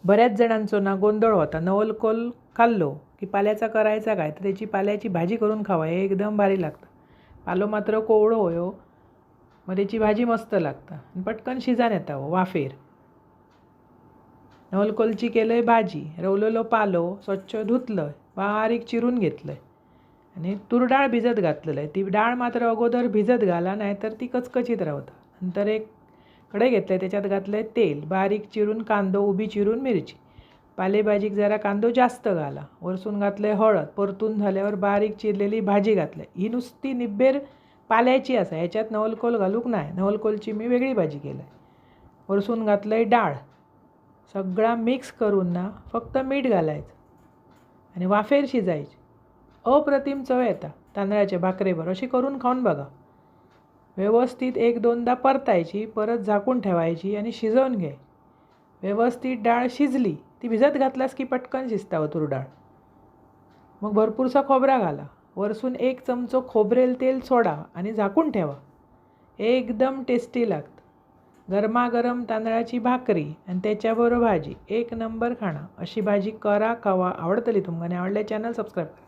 बऱ्याच जणांचो ना गोंधळ होता, नवलकोल खाल्लो की पाल्याचा करायचा काय, तर त्याची पाल्याची भाजी करून खावा, हे एकदम भारी लागतं. पालो मात्र कोवळो होयो, मग त्याची भाजी मस्त लागतं, पटकन शिजान येता हो वाफेर. नवलकोलची केलं भाजी, रवलेलो पालो स्वच्छ धुतलं, बारीक चिरून घेतलं आणि तूर डाळ भिजत घातलेलं आहे. ती डाळ मात्र अगोदर भिजत घाला, नाहीतर ती कचकचीत राहतं. नंतर एक कढई घेतलं आहे, त्याच्यात घातलं आहे तेल, बारीक चिरून कांदो, उभी चिरून मिरची, पालेभाजीक जरा कांदो जास्त घाला, वरसून घातलं आहे हळद, परतून झाल्यावर बारीक चिरलेली भाजी घातलं आहे. ही नुसती निब्बेर पाल्याची असा, ह्याच्यात नवलकोल घालूक नाही, नवलकोलची मी वेगळी भाजी केलं आहे. वरसून घातलं आहे डाळ, सगळा मिक्स करून ना फक्त मीठ घालायचं आणि वाफेर शिजायची. अप्रतिम चव येता तांदळाच्या भाकरीवर. अशी करून खाऊन बघा. व्यवस्थित 1-2दा परतायची, परत झाकून ठेवायची आणि शिजवून घे. व्यवस्थित डाळ शिजली, ती भिजत घातलास की पटकन शिजता तूर डाळ. मग भरपूरसा खोबरा घाला, वरसून 1 चमचो खोबरेल तेल सोडा आणि झाकून ठेवा. एकदम टेस्टी लागतं. गरमागरम तांदळाची भाकरी आणि त्याच्याबरोबर भाजी, 1 नंबर खाणं. अशी भाजी करा, खावा, आवडतली तुमकां. आवडल्या चॅनल सबस्क्राईब करा.